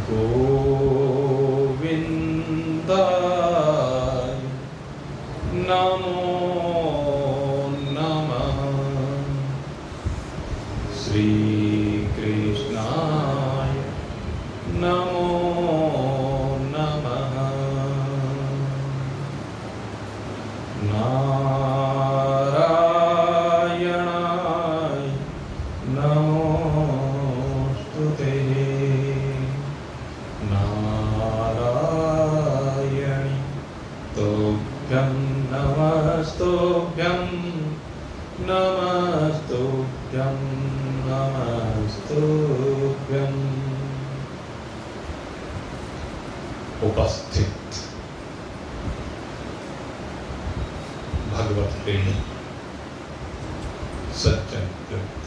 गोविन्दाय नमो नमः। श्रीकृष्णाय नमो नमः। नारायणाय नमोस्तुते। नारायणी तुभ्यं नमस्तुभ्यं नमस्तुभ्यं नमस्तुभ्यं। उपस्थित भगवत प्रेमी सज्जन व्यक्ति,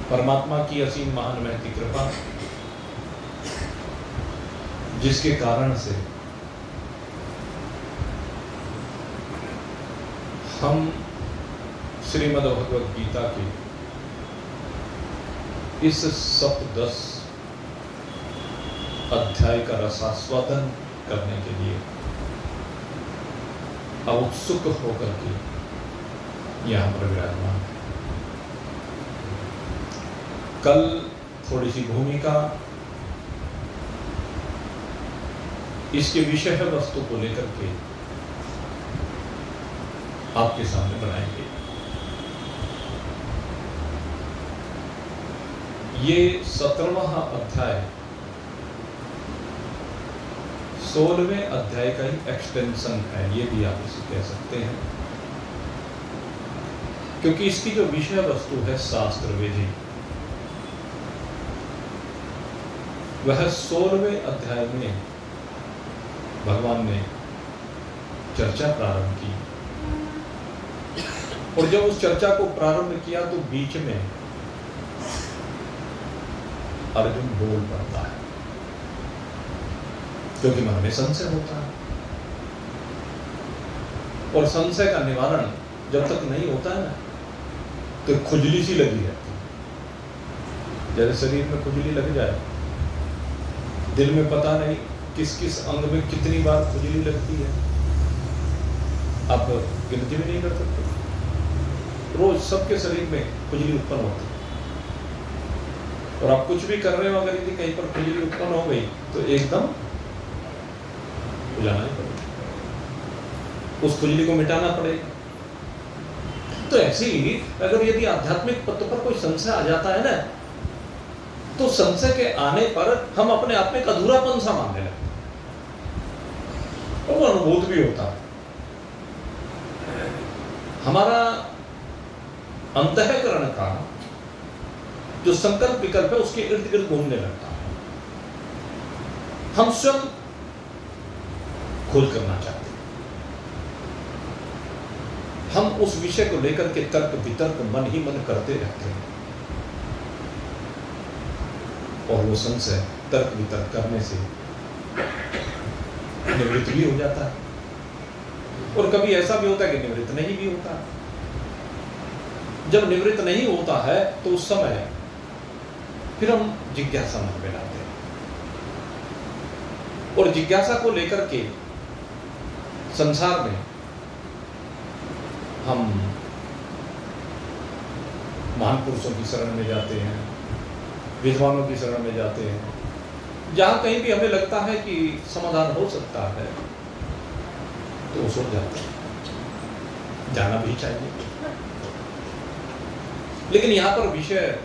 परमात्मा की असीम महान महती कृपा, जिसके कारण से हम श्रीमद् भगवद गीता के इस सप्तदश अध्याय का रसास्वादन करने के लिए उत्सुक होकर के यहाँ पर विराजमान। कल थोड़ी सी भूमिका इसके विषय वस्तु को लेकर के आपके सामने बनाएंगे। ये 17वां अध्याय 16वें अध्याय का ही एक्सटेंशन है, ये भी आप इसे कह सकते हैं, क्योंकि इसकी जो विषय वस्तु है शास्त्र विधि, वह 16वें अध्याय में भगवान ने चर्चा प्रारंभ की। और जब उस चर्चा को प्रारंभ किया तो बीच में अर्जुन बोल पड़ता है, क्योंकि मन में संशय होता है। और संशय का निवारण जब तक नहीं होता है ना, तो खुजली सी लगी रहती है। जैसे शरीर में खुजली लग जाए, दिल में पता नहीं किस किस अंग में कितनी बार खुजली लगती है, आप गिनती भी नहीं कर सकते। रोज सबके शरीर में खुजली उत्पन्न होती है, और आप कुछ भी कर रहे हो, अगर यदि कहीं पर खुजली उत्पन्न हो गई तो एकदम बुझाना ही पड़ेगा, उस खुजली को मिटाना पड़ेगा। तो ऐसे ही अगर यदि आध्यात्मिक पथ पर कोई संशय आ जाता है ना, तो संशय के आने पर हम अपने आप में एक अधूरापन सा मानने लगते हैं, और वो अनुभूत भी होता है। हमारा अंतःकरण का जो संकल्प विकल्प है उसके इर्द गिर्द घूमने लगता है। हम स्वयं खोज करना चाहते हैं, हम उस विषय को लेकर के तर्क वितर्क मन ही मन करते रहते हैं, और वो संशय तर्क वितर्क करने से निवृत्त भी हो जाता है, और कभी ऐसा भी होता है कि निवृत्त नहीं भी होता। जब निवृत्त नहीं होता है तो उस समय फिर हम जिज्ञासा मन में लाते हैं, और जिज्ञासा को लेकर के संसार में हम महान पुरुषों की शरण में जाते हैं, विद्वानों की शरण में जाते हैं, जहां कहीं भी हमें लगता है कि समाधान हो सकता है तो वो सोच जाते हैं, जाना भी चाहिए। लेकिन यहां पर विषय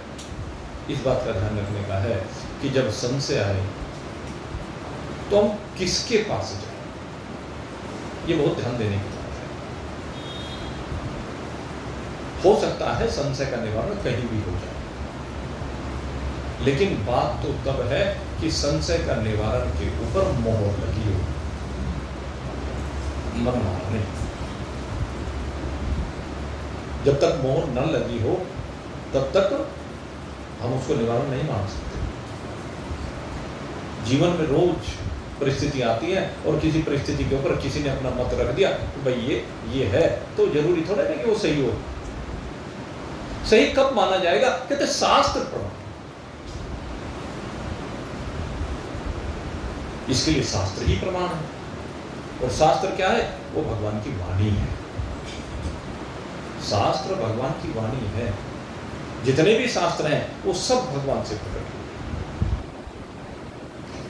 इस बात का ध्यान रखने का है कि जब संशय आए तो हम किसके पास जाएं, ये बहुत ध्यान देने की बात है। हो सकता है संशय का निवारण कहीं भी हो जाए, लेकिन बात तो तब है कि संशय का निवारण के ऊपर मोहर लगी हो, मन मारने। जब तक मोहर न लगी हो तब तक हम उसको निवारण नहीं मान सकते। जीवन में रोज परिस्थिति आती है, और किसी परिस्थिति के ऊपर किसी ने अपना मत रख दिया तो भाई ये है, तो जरूरी थोड़ा है कि वो सही हो। सही कब माना जाएगा? कहते शास्त्र पढ़ो, इसके लिए शास्त्र ही प्रमाण है। और शास्त्र क्या है? वो भगवान की वाणी है। शास्त्र भगवान की वाणी है। जितने भी शास्त्र हैं वो सब भगवान से प्रकट हुए।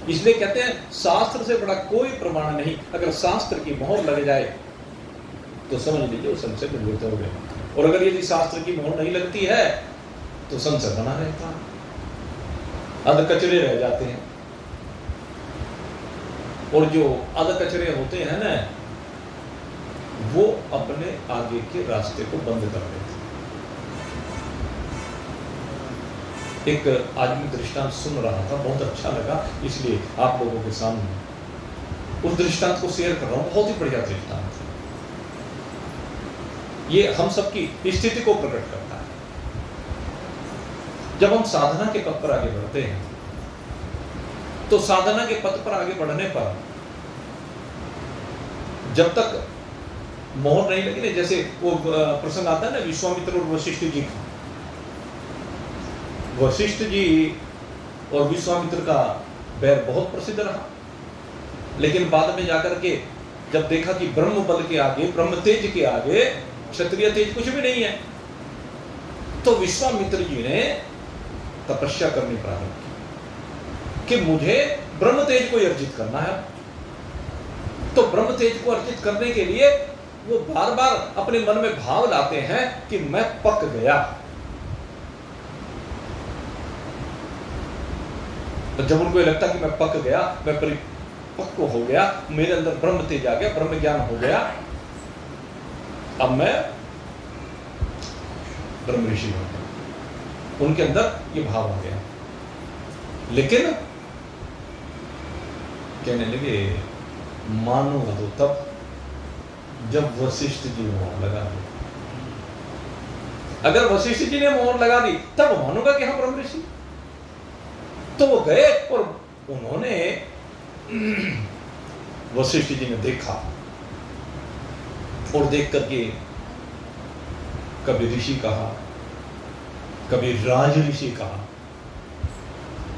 इसलिए कहते हैं शास्त्र से बड़ा कोई प्रमाण नहीं। अगर शास्त्र की मोहर लग जाए तो समझ लीजिए वो संशय निवृत्त हो गए। और अगर यदि शास्त्र की मोहर नहीं लगती है तो संशय बना रहता है, अध कचरे रह जाते हैं। और जो अध कचरे होते हैं ना, वो अपने आगे के रास्ते को बंद कर देते हैं। एक आदमी दृष्टांत सुन रहा था, बहुत अच्छा लगा, इसलिए आप लोगों के सामने उस दृष्टांत को शेयर कर रहा हूं। बहुत ही बढ़िया दृष्टांत है। ये हम सबकी स्थिति को प्रकट करता है। जब हम साधना के पथ पर आगे बढ़ते हैं तो साधना के पथ पर आगे बढ़ने पर जब तक मोहर नहीं लगी ना, जैसे वो प्रसंग आता है ना विश्वामित्र और वशिष्ठ जी का। वशिष्ठ जी और विश्वामित्र का बैर बहुत प्रसिद्ध रहा, लेकिन बाद में जाकर के जब देखा कि ब्रह्म बल के आगे, ब्रह्म तेज के आगे क्षत्रिय तेज कुछ भी नहीं है, तो विश्वामित्र जी ने तपस्या करनी प्रारंभ की कि मुझे ब्रह्म तेज को अर्जित करना है। तो ब्रह्म तेज को अर्जित करने के लिए वो बार बार अपने मन में भाव लाते हैं कि मैं पक गया। तो जब उनको लगता कि मैं पक गया, मैं परिपक्व हो गया, मेरे अंदर ब्रह्म तेज आ गया, ब्रह्म ज्ञान हो गया, अब मैं ब्रह्म ऋषि हो गया, उनके अंदर ये भाव आ गया। लेकिन कहने लगे मानूंगा तो तब जब वशिष्ठ जी मोहर लगा दी। अगर वशिष्ठ जी ने मोहर लगा दी तब मानूंगा कि हाँ ब्रह्म ऋषि। तो वो गए और उन्होंने वशिष्ठ जी ने देखा और देख करके कभी ऋषि कहा, कभी राज ऋषि कहा,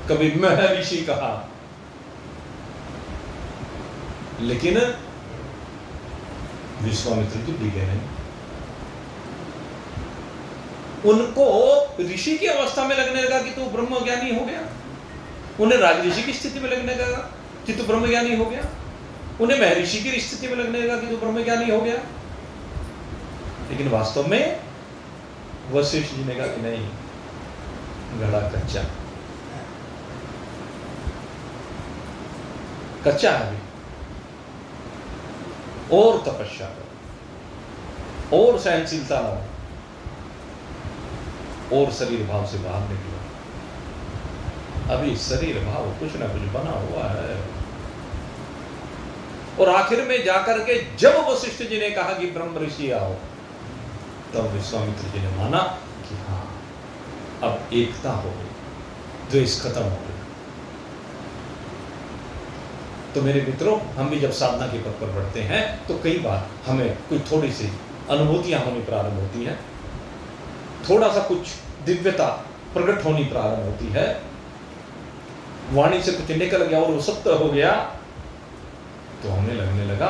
कभी महर्षि कहा, लेकिन विश्वामित्र जी डिगे नहीं। उनको ऋषि की अवस्था में लगने लगा कि तू ब्रह्मज्ञानी हो गया, उन्हें राजऋषि की स्थिति में लगने लगा कि तू ब्रह्मज्ञानी हो गया, उन्हें महर्षि की स्थिति में लगने लगा कि तू ब्रह्मज्ञानी हो गया। लेकिन वास्तव में वशिष्ठ जी ने कहा कि नहीं, घड़ा कच्चा कच्चा है अभी, और तपस्या करो, और सहनशीलता लाओ, और शरीर भाव से बाहर निकलो। अभी शरीर भाव कुछ ना कुछ बना हुआ है। और आखिर में जाकर के जब वशिष्ठ जी ने कहा कि ब्रह्म ऋषि आओ, तब विश्वामित्र जी ने माना कि हाँ अब एकता हो गई, द्वेष खत्म हो गया। तो मेरे मित्रों, हम भी जब साधना के पथ पर बढ़ते हैं तो कई बार हमें कोई थोड़ी सी अनुभूतियां होनी प्रारंभ होती हैं, थोड़ा सा कुछ दिव्यता प्रकट होनी प्रारंभ होती है, वाणी से कुछ निकल गया और वो सत्य हो गया, तो हमें लगने लगा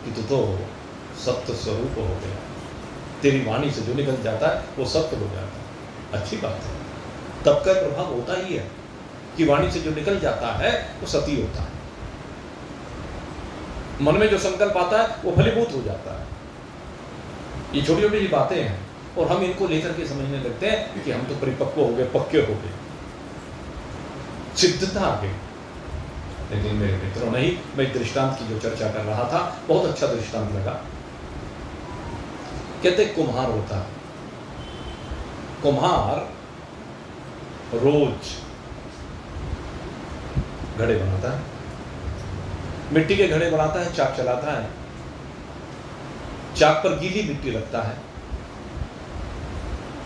कि तू तो सत्य स्वरूप हो गया। तेरी वाणी से जो निकल जाता है वो सत्य हो जाता है। अच्छी बात है, तब का प्रभाव होता ही है कि वाणी से जो निकल जाता है वो सती होता है। मन में जो संकल्प आता है वो फलीभूत हो जाता है। ये छोटी छोटी बातें हैं और हम इनको लेकर के समझने लगते हैं कि हम तो परिपक्व हो गए, पक्के हो गए, सिद्धता आ गई। लेकिन मेरे मित्रों नहीं, मैं दृष्टांत की जो चर्चा कर रहा था, बहुत अच्छा दृष्टांत लगा। कहते कुम्हार होता है, कुम्हार रोज घड़े बनाता है, मिट्टी के घड़े बनाता है, चाक चलाता है, चाक पर गीली मिट्टी रखता है।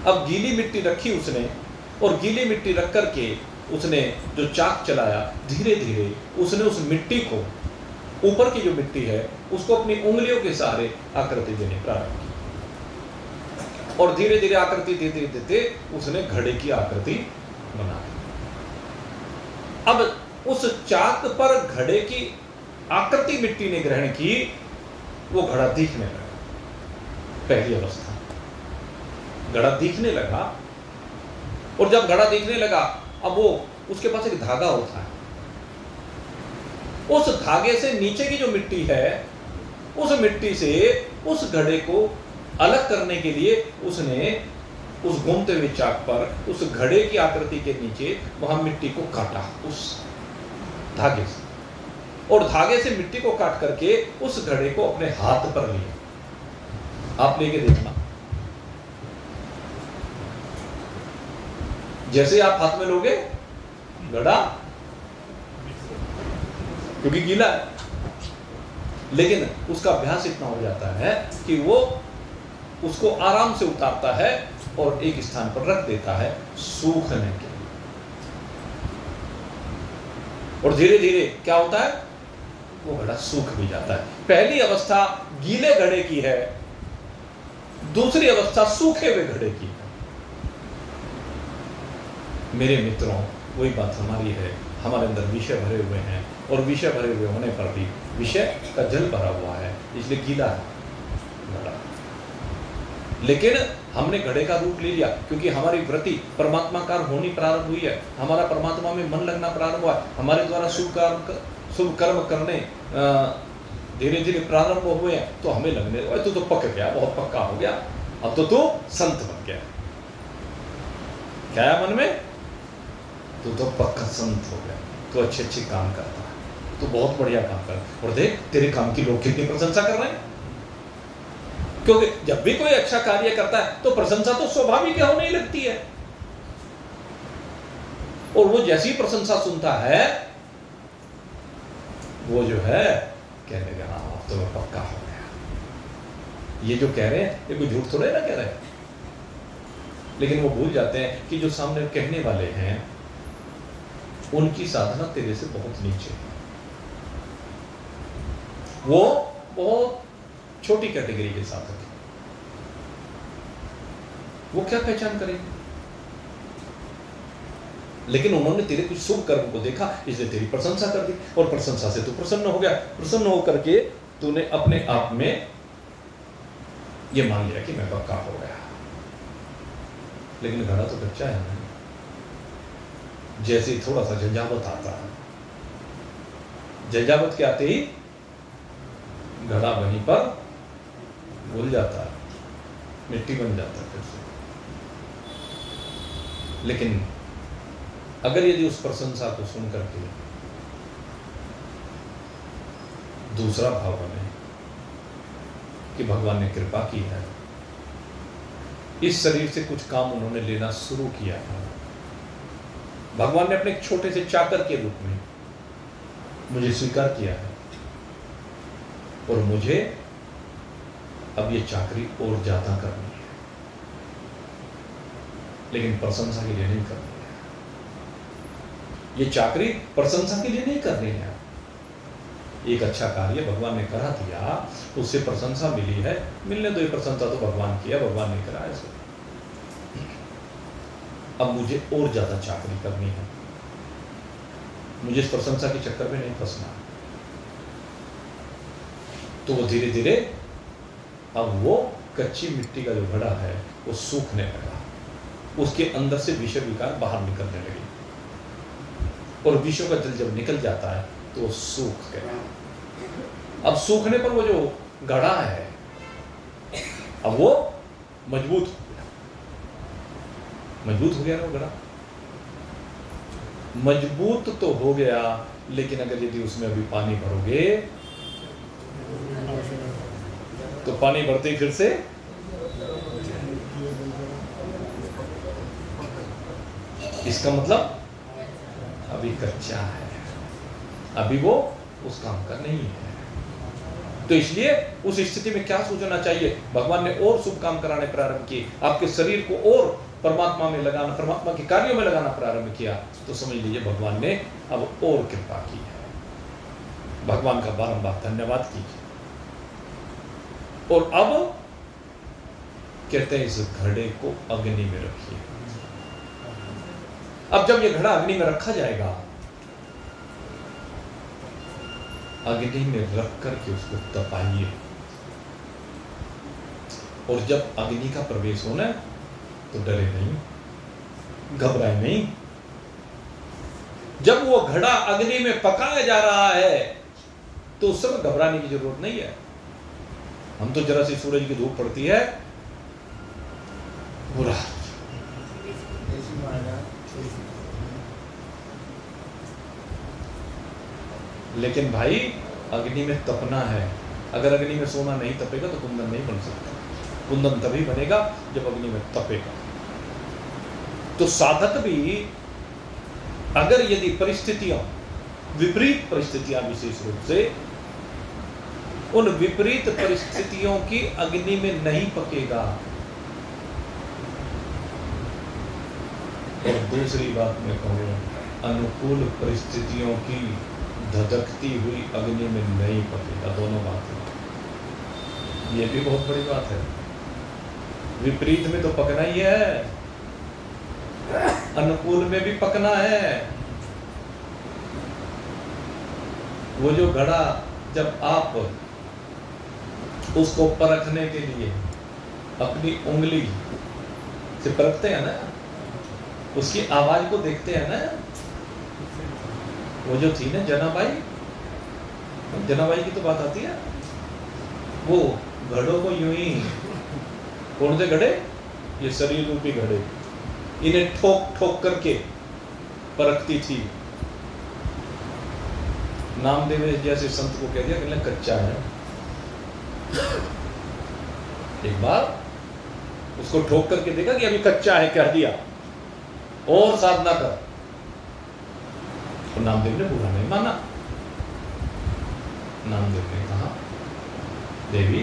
अब गीली मिट्टी रखी उसने, और गीली मिट्टी रख करके उसने जो चाक चलाया, धीरे धीरे उसने उस मिट्टी को, ऊपर की जो मिट्टी है उसको अपनी उंगलियों के सहारे आकृति देने प्रारंभ की, और धीरे धीरे आकृति देते देते उसने घड़े की आकृति बनाई। अब उस चाक पर घड़े की आकृति मिट्टी ने ग्रहण की, वो घड़ा दिखने लगा। पहली अवस्था, घड़ा दिखने लगा। और जब घड़ा दिखने लगा, अब वो उसके पास एक धागा होता है, उस धागे से नीचे की जो मिट्टी है, उस मिट्टी से उस घड़े को अलग करने के लिए उसने उस घूमते हुए चाक पर उस घड़े की आकृति के नीचे वहां मिट्टी को काटा उस धागे से, और धागे से मिट्टी को काट करके उस घड़े को अपने हाथ पर लिया। आप लेके देखना, जैसे आप हाथ में लोगे घड़ा, क्योंकि गीला है, लेकिन उसका अभ्यास इतना हो जाता है कि वो उसको आराम से उतारता है और एक स्थान पर रख देता है सूखने के लिए। और धीरे धीरे क्या होता है, वो घड़ा सूख भी जाता है। पहली अवस्था गीले घड़े की है, दूसरी अवस्था सूखे हुए घड़े की है। मेरे मित्रों, वही बात हमारी है, हमारे अंदर विषय भरे हुए हैं, और विषय भरे हुए होने पर भी विषय का जल भरा हुआ है, इसलिए गीला है घड़ा। लेकिन हमने घड़े का रूप ले लिया, क्योंकि हमारी वृत्ति परमात्माकार होनी प्रारंभ हुई है, हमारा परमात्मा में मन लगना प्रारंभ हुआ, हमारे द्वारा शुभ कर्म करने धीरे धीरे प्रारंभ हुए हैं। तो हमें लगने तू तो पक गया, बहुत पक्का हो गया, अब तो तू संत बन गया। क्या मन में, तू तो पक्का संत हो गया, तू अच्छे अच्छे काम करता है, तू बहुत बढ़िया काम कर, और देख तेरे काम की लोग कितनी प्रशंसा कर रहे हैं। क्योंकि जब भी कोई अच्छा कार्य करता है तो प्रशंसा तो स्वाभाविक होने ही लगती है, और वो जैसी प्रशंसा सुनता है वो जो है कहने लगा, हाँ अब तो मैं पक्का हो गया। ये जो कह रहे हैं ये कोई झूठ थोड़े ना कह रहे हैं, लेकिन वो भूल जाते हैं कि जो सामने कहने वाले हैं उनकी साधना तेरे से बहुत नीचे है, वो बहुत छोटी कैटेगरी के साधक है। वो क्या पहचान करेंगे, लेकिन उन्होंने तेरे कुछ शुभ कर्म को देखा, इसलिए तेरी प्रशंसा कर दी, और प्रशंसा से तू प्रसन्न हो गया। प्रसन्न होकर के तूने अपने आप में ये मान लिया कि मैं पक्का हो गया। लेकिन घड़ा तो कच्चा है ना, जैसे थोड़ा सा झंझावत आता है, झंझावत के आते ही घड़ा वहीं पर भूल जाता है, मिट्टी बन जाता है फिर से। लेकिन अगर यदि उस प्रशंसा को सुन करके दूसरा भाव बने कि भगवान ने कृपा की है, इस शरीर से कुछ काम उन्होंने लेना शुरू किया है, भगवान ने अपने एक छोटे से चाकर के रूप में मुझे स्वीकार किया है, और मुझे अब ये चाकरी और ज्यादा करनी है, लेकिन प्रशंसा के लिए नहीं करनी है। ये चाकरी प्रशंसा के लिए नहीं करनी है। एक अच्छा कार्य भगवान ने करा दिया, उससे प्रशंसा मिली है, मिलने दो, ये प्रशंसा तो भगवान की है, भगवान ने करा ऐसे। अब मुझे और ज्यादा चाकरी करनी है, मुझे इस प्रशंसा के चक्कर में नहीं फंसना। तो वो धीरे धीरे अब वो कच्ची मिट्टी का जो घड़ा है वो सूखने लगा, उसके अंदर से विषय विकार बाहर निकलने लगे, और विषयों का जल जब निकल जाता है तो वो सूख गया। अब सूखने पर वो जो घड़ा है अब वो मजबूत हो गया, मजबूत हो गया ना वो घड़ा, मजबूत तो हो गया, लेकिन अगर यदि उसमें अभी पानी भरोगे तो पानी भरते ही फिर से इसका मतलब अभी कच्चा है, अभी वो उस काम का नहीं है। तो इसलिए उस स्थिति में क्या सोचना चाहिए, भगवान ने और शुभ काम कराने प्रारंभ किए, आपके शरीर को और परमात्मा में लगाना, परमात्मा के कार्यों में लगाना प्रारंभ किया, तो समझ लीजिए भगवान ने अब और कृपा की है। भगवान का बारंबार धन्यवाद कीजिए। और अब कहते हैं इस घड़े को अग्नि में रखिए। अब जब ये घड़ा अग्नि में रखा जाएगा अग्नि में रख करके उसको तपाइए, और जब अग्नि का प्रवेश होना तो डरे नहीं, घबराए नहीं। जब वो घड़ा अग्नि में पकाया जा रहा है तो उस समय घबराने की जरूरत नहीं है। हम तो जरा सी सूरज की धूप पड़ती है बुरा, लेकिन भाई अग्नि में तपना है। अगर अग्नि में सोना नहीं तपेगा तो कुंदन नहीं बन सकता। कुंदन तभी बनेगा जब अग्नि में तपेगा। तो साधक भी अगर यदि परिस्थितियां, विपरीत परिस्थितियां, विशेष रूप से उन विपरीत परिस्थितियों की अग्नि में नहीं पकेगा। और दूसरी बात मैं कहूँ, अनुकूल परिस्थितियों की धधकती हुई अग्नि में नहीं पकेगा। दोनों बातें, ये भी बहुत बड़ी बात है। विपरीत में तो पकना ही है, अनुकूल में भी पकना है। वो जो घड़ा जब आप उसको परखने के लिए अपनी उंगली से परखते हैं ना, उसकी आवाज को देखते हैं ना। वो जो थी ना जनाबाई, जनाबाई की तो बात आती है, वो घड़ों को यूं ही, कौन से घड़े, ये शरीर रूपी घड़े, इन्हें ठोक ठोक करके परखती थी। नामदेव जैसे संत को कह दिया कि कच्चा है। एक बार उसको ठोक करके देखा कि अभी कच्चा है, कह दिया और साधना कर। तो नामदेव ने बुरा नहीं माना। नामदेव ने कहा, देवी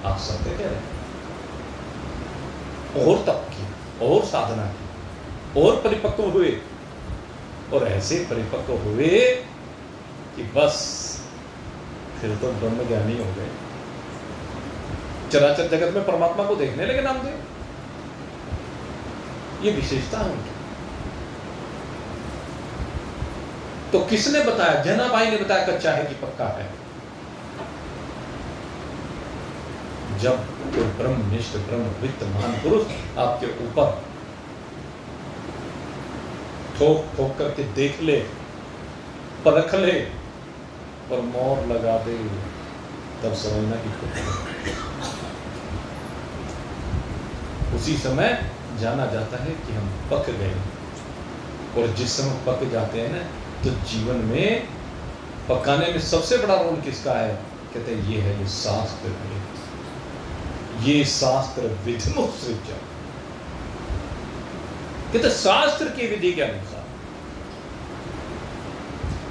आप सत्य कह रहे, और तप की, और साधना की, और परिपक्व हुए, और ऐसे परिपक्व हुए कि बस फिर तो ब्रह्म ज्ञानी हो गए। चराचर जगत में परमात्मा को देखने लगे नामदेव। ये विशेषता है उनकी। तो किसने बताया? जनाबाई ने बताया कच्चा है कि पक्का है। जब कोई ब्रह्मनिष्ठ ब्रह्मवित्त महान पुरुष आपके ऊपर ठोक ठोक करके देख ले, परख ले और मोहर लगा दे, तब समझना कि उसी समय जाना जाता है कि हम पक गए। और जिस समय पक जाते हैं ना, तो जीवन में पकाने में सबसे बड़ा रोल किसका है? कहते हैं ये है, ये शास्त्र है, ये शास्त्र विधिमुत्सृज्य। कहते शास्त्र की विधि के अनुसार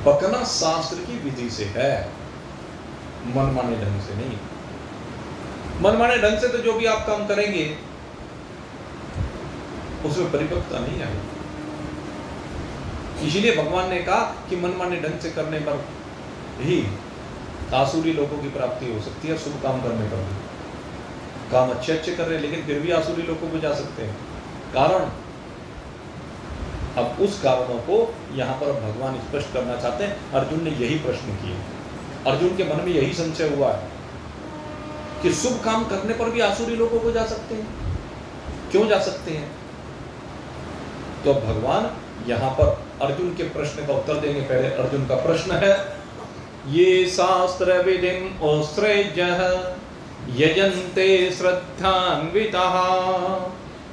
पकना शास्त्र की विधि से है, मनमाने ढंग से नहीं। मनमाने ढंग से तो जो भी आप काम करेंगे उसमें परिपक्वता नहीं आएगी। इसीलिए भगवान ने कहा कि मनमाने ढंग से करने पर ही आसुरी लोगों की प्राप्ति हो सकती है। शुभ काम करने पर भी, काम अच्छे अच्छे कर रहे हैं लेकिन फिर भी आसुरी लोगों को जा सकते हैं। कारण, अब उस कारणों को यहाँ पर भगवान स्पष्ट करना चाहते हैं। अर्जुन ने यही प्रश्न किए, अर्जुन के मन में यही संशय हुआ है कि शुभ काम करने पर भी आसुरी लोगों को जा सकते हैं, क्यों जा सकते हैं? तो भगवान यहाँ पर अर्जुन के प्रश्न का उत्तर देंगे। पहले अर्जुन का प्रश्न है, ये शास्त्र विधिम ओस्त्रैजः यजन्ते श्रद्धान्विताः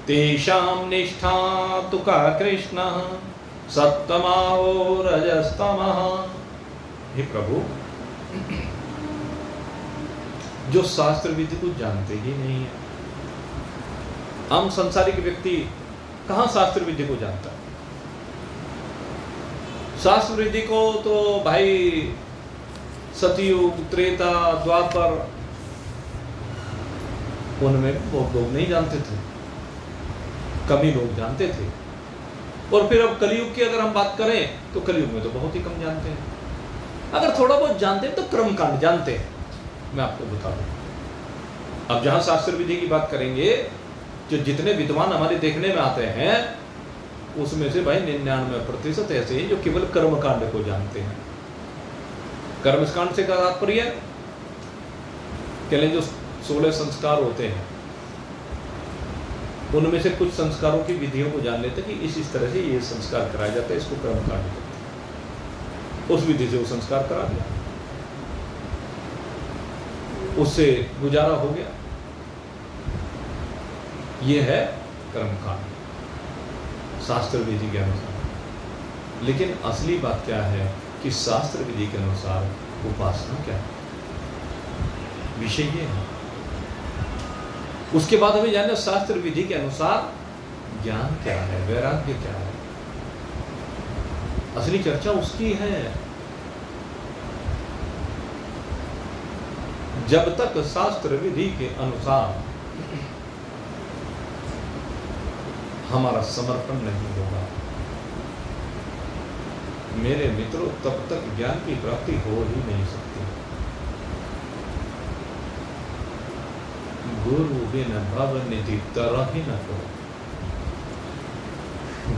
तेषां निष्ठा तु का कृष्ण सत्तमो रजस्तमः। हे प्रभु, जो शास्त्र विधि को जानते ही नहीं है, हम संसारिक व्यक्ति कहाँ शास्त्र विधि को जानता है? शास्त्र विधि को तो भाई सतयुग, त्रेता, द्वापर, उनमें बहुत लोग नहीं जानते थे, कम ही लोग जानते थे। और फिर अब कलयुग की अगर हम बात करें तो कलयुग में तो बहुत ही कम जानते हैं। अगर थोड़ा बहुत जानते हैं तो क्रमकांड जानते हैं। मैं आपको बता दूं, अब जहां शास्त्र विधि की बात करेंगे, जो जितने विद्वान हमारे देखने में आते हैं उसमें से भाई 99% ऐसे हैं जो केवल कर्मकांड को जानते हैं। कर्मकांड से का तात्पर्य कहले जो 16 संस्कार होते हैं उनमें से कुछ संस्कारों की विधियों को जान लेते कि इस तरह से ये संस्कार कराया जाता है, इसको कर्मकांड कहते हैं। उस विधि से वो संस्कार करा दिया, उससे गुजारा हो गया। ये है कर्मकांड शास्त्र विधि के अनुसार। लेकिन असली बात क्या है कि शास्त्र विधि के अनुसार उपासना क्या है, विषय ये है। उसके बाद हमें जानना शास्त्र विधि के अनुसार ज्ञान क्या है, वैराग्य क्या है। असली चर्चा उसकी है। जब तक शास्त्र विधि के अनुसार हमारा समर्पण नहीं होगा मेरे मित्रों, तब तक ज्ञान की प्राप्ति हो ही नहीं सकती। गुरु बिन भव निधि तरहि न को,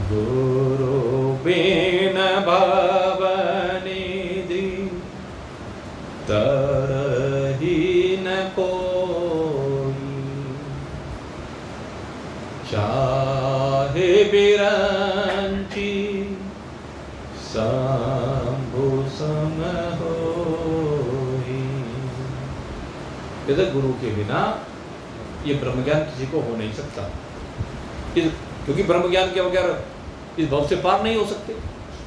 गुरु बिन भव निधि तरहि न कोई, चाहे बिरंची शंभु सम होई। यदि गुरु के बिना ये ब्रह्म ज्ञान किसी को हो नहीं सकता, क्योंकि ब्रह्म ज्ञान के बगैर इस भव से पार नहीं हो सकते।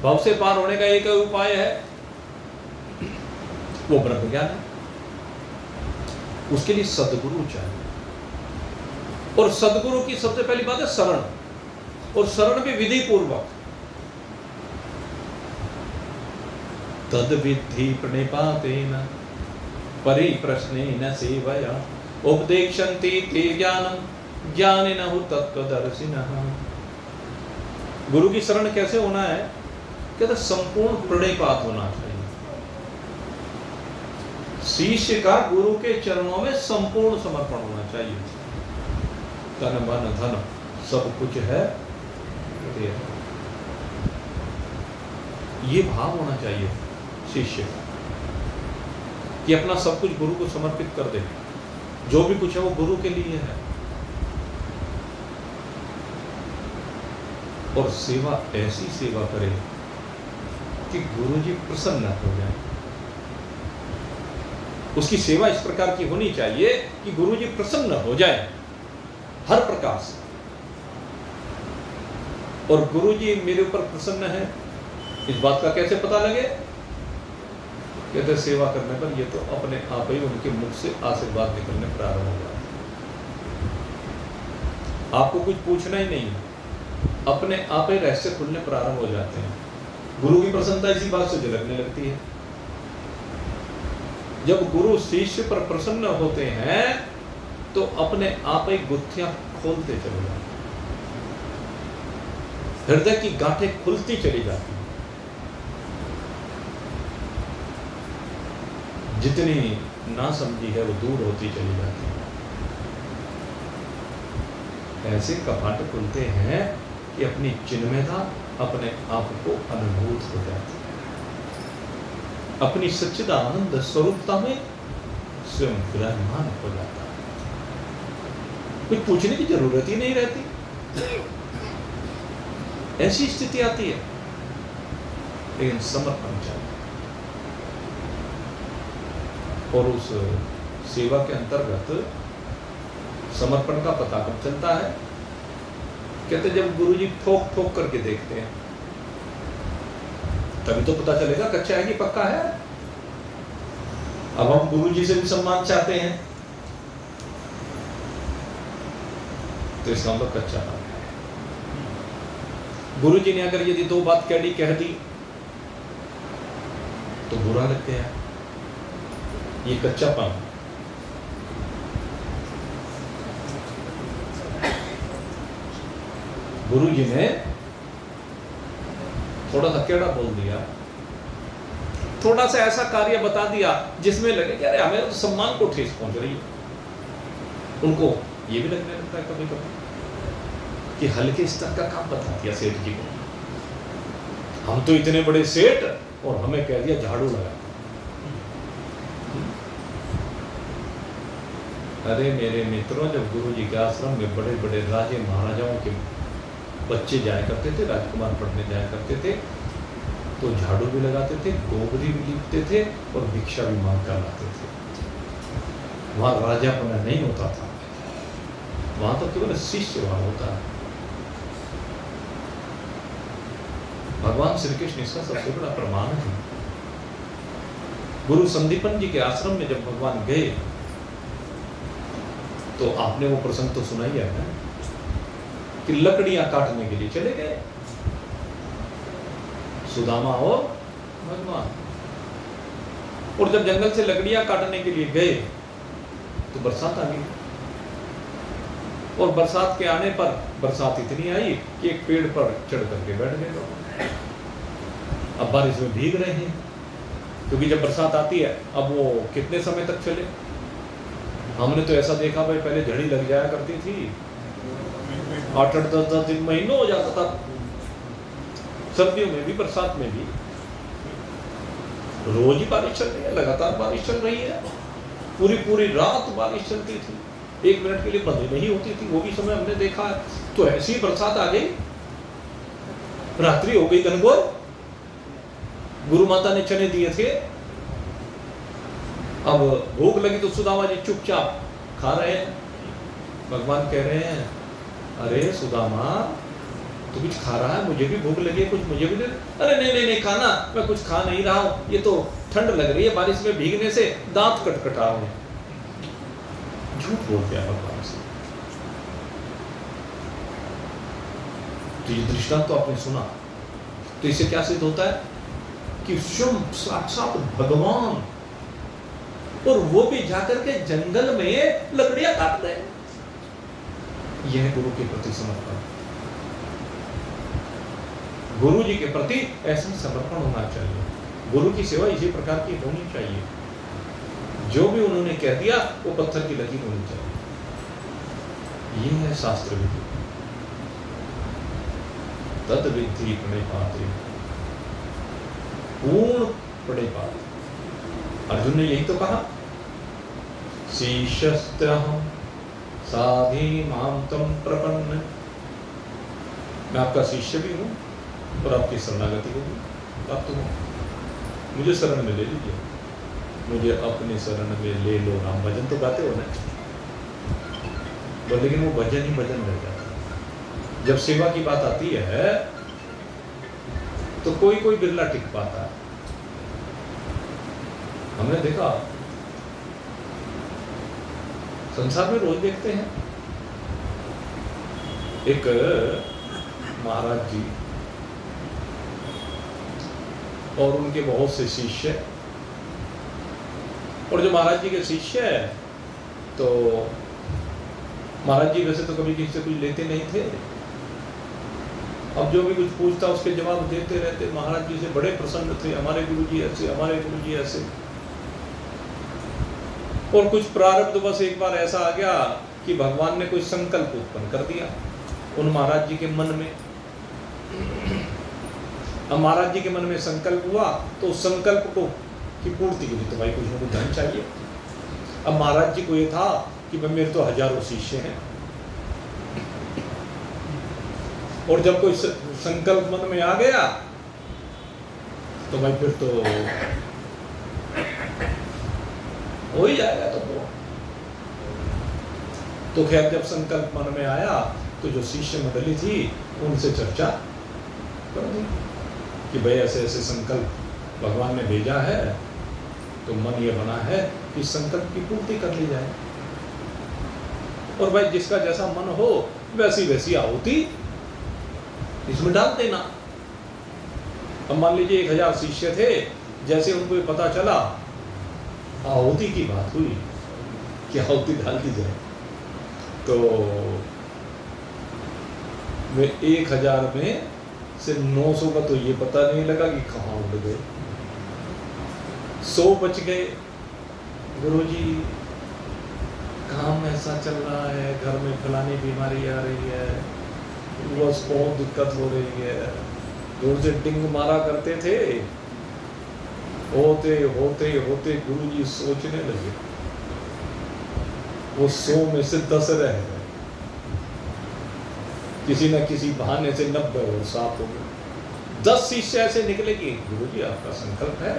भव से पार होने का एक उपाय है, वो ब्रह्म ज्ञान है। उसके लिए सद्गुरु चाहिए, और सद्गुरु की सबसे पहली बात है शरण, और शरण भी विधि पूर्वक। तद विधि प्रणिपातेन परिप्रश्नेन सेवया उपदेक्षन्ति ते ज्ञानम ज्ञानिनः तत्त्वदर्शिनः। गुरु की शरण कैसे होना है? कहते संपूर्ण प्रणिपात होना चाहिए। शिष्य का गुरु के चरणों में संपूर्ण समर्पण होना चाहिए। तन मन धन सब कुछ है तेरा, ये भाव होना चाहिए शिष्य का कि अपना सब कुछ गुरु को समर्पित कर दे। जो भी कुछ है वो गुरु के लिए है। और सेवा ऐसी सेवा करे कि गुरु जी प्रसन्न हो जाए। उसकी सेवा इस प्रकार की होनी चाहिए कि गुरु जी प्रसन्न हो जाए हर प्रकार से। और गुरु जी मेरे ऊपर प्रसन्न है, इस बात का कैसे पता लगे? कहते सेवा करने पर ये तो अपने आप ही उनके मुख से आशीर्वाद निकलने प्रारंभ हो जाते। आपको कुछ पूछना ही नहीं, अपने आप ही रहस्य खुलने प्रारंभ हो जाते हैं। गुरु की प्रसन्नता इसी बात से झलकने लगती है। जब गुरु शिष्य पर प्रसन्न होते हैं तो अपने आप ही गुत्थियां खोलते चले जाते हैं, हृदय की गांठें खुलती चली जाती हैं। जितनी ना समझी है वो दूर होती चली जाती है। ऐसे कपाट खुलते हैं कि अपनी चिन्मयता अपने आप को अनुभूत हो जाती है। अपनी सच्चिदानंद स्वरूपता में स्वयं विराजमान हो जाता है। कुछ पूछने की जरूरत ही नहीं रहती, ऐसी स्थिति आती है। लेकिन समर्पण चाहिए। और उस सेवा के अंतर्गत समर्पण का पता कब चलता है? कहते जब गुरुजी ठोक ठोक करके देखते हैं तभी तो पता चलेगा कच्चा है कि पक्का है। अब हम गुरुजी से भी सम्मान चाहते हैं तो इसका मतलब कच्चा है। गुरुजी ने अगर यदि दो बात कह दी तो बुरा लगते हैं, ये कच्चापन। गुरुजी ने थोड़ा सा टेढ़ा बोल दिया, थोड़ा सा ऐसा कार्य बता दिया जिसमें लगे कि अरे हमें तो सम्मान को ठेस पहुंच रही है। उनको ये भी लगने लगता है कभी कभी कि हल्के स्तर का काम बता दिया सेठ जी को। हम तो इतने बड़े सेठ और हमें कह दिया झाड़ू लगा। अरे मेरे मित्रों, जब गुरु जी के आश्रम में बड़े बड़े राजे महाराजाओं के बच्चे जाया करते थे, राजकुमार पढ़ने जाया करते थे, तो झाड़ू भी लगाते थे, गोबरी भी लीपते थे और भिक्षा भी मांग कर लाते थे। वहां राजापना नहीं होता था, वहां तो केवल शिष्य वहां होता है। भगवान श्री कृष्ण इसका सबसे बड़ा प्रमाण है। गुरु संदीपन जी के आश्रम में जब भगवान गए तो आपने वो प्रसंग तो सुना ही है कि लकड़ियां काटने के लिए चले गए सुदामा और भगवान, और जब जंगल से लकड़ियां काटने के लिए गए तो बरसात आ गई, और बरसात के आने पर बरसात इतनी आई कि एक पेड़ पर चढ़ करके बैठ गए लोग। अब बारिश में भीग रहे हैं, क्योंकि जब बरसात आती है अब वो कितने समय तक चले। हमने तो ऐसा देखा भाई, पहले झड़ी लग जाया करती थी, 8-8, 10-10 दिन, महीनों हो जाता था, सर्दियों में भी बरसात में भी। रोज ही बारिश चल रही है, लगातार बारिश चल रही है, पूरी रात बारिश चलती थी, 1 मिनट के लिए बंद नहीं होती थी, वो भी समय हमने देखा है। तो ऐसी बरसात आ गई, रात्रि हो गई घनघोर, गुरु माता ने चने दिए थे, अब भूख लगी तो सुदामा जी चुपचाप खा रहे हैं। भगवान कह रहे हैं, अरे सुदामा तू कुछ खा रहा है, मुझे भी भूख लगी है, कुछ मुझे भी दे। अरे नहीं खाना, मैं कुछ खा नहीं रहा हूं, ये तो ठंड लग रही है, बारिश में भीगने से दांत कटकटा रहे हैं। झूठ बोल गया भगवान से। तो ये दृष्टांत तो आपने सुना, तो इससे क्या सिद्ध होता है कि स्वयं साक्षात भगवान, और वो भी जाकर के जंगल में लकड़ियां काट रहे। यह गुरु के प्रति समर्पण, गुरु जी के प्रति ऐसा समर्पण होना चाहिए। गुरु की सेवा इसी प्रकार की होनी चाहिए। जो भी उन्होंने कह दिया वो पत्थर की लकीर होनी चाहिए। यह है शास्त्र विधि। तद विधि प्रणिपाते, पूर्ण प्रणिपात। अर्जुन ने यही तो कहा, शिष्यस्त्यहं साधि मां तम प्रपन्न। मैं आपका शिष्य भी हूं और आपकी शरणागति को भी प्राप्त हूं। मुझे शरण में ले लीजिए, मुझे अपने शरण में ले लो। राम भजन तो गाते हो ना, तो लेकिन वो भजन ही भजन रह जाता है। जब सेवा की बात आती है तो कोई बिरला टिक पाता है। हमने देखा, संसार में रोज देखते हैं, एक महाराज जी और उनके बहुत से शिष्य, और जो महाराज जी के शिष्य है तो महाराज जी वैसे तो कभी किसी से कुछ लेते नहीं थे, अब जो भी कुछ पूछता उसके जवाब देते रहते। महाराज जी से बड़े प्रसन्न थे, हमारे गुरुजी ऐसे, हमारे गुरुजी ऐसे। और कुछ प्रारब्ध बस एक बार ऐसा आ गया कि भगवान ने कोई संकल्प उत्पन्न कर दिया उन महाराज जी के मन में। अब महाराज जी के मन में संकल्प हुआ तो उस संकल्प को की पूर्ति के लिए तो भाई कुछ ना कुछ धन चाहिए। अब महाराज जी को ये था कि भाई मेरे तो हजारों शिष्य हैं, और जब कोई संकल्प मन में आ गया तो भाई फिर तो हो ही जाएगा। तो खैर जब संकल्प मन में आया तो जो शिष्य मंडली थी उनसे चर्चा कर दी कि भाई ऐसे ऐसे संकल्प भगवान ने भेजा है, तो मन ये बना है कि संकल्प की पूर्ति कर ली जाए, और भाई जिसका जैसा मन हो वैसी वैसी आहुति इसमें डाल देना। अब मान लीजिए 1000 शिष्य थे, जैसे उनको पता चला आहुति की बात हुई कि आहुति डाल दी जाए, तो वे 1000 में से 900 का तो ये पता नहीं लगा कि कहाँ उड़ गए, 100 बच गए। गुरुजी काम ऐसा चल रहा है, घर में फलानी बीमारी आ रही है, बस बहुत दिक्कत हो रही है, दूर से डिंग मारा करते थे। होते होते होते गुरुजी सोचने लगे वो 100 में से 10 रह गए, किसी न किसी बहाने से 90 और साफ हो गए। 10 शिष्य ऐसे निकले कि गुरु जी आपका संकल्प है,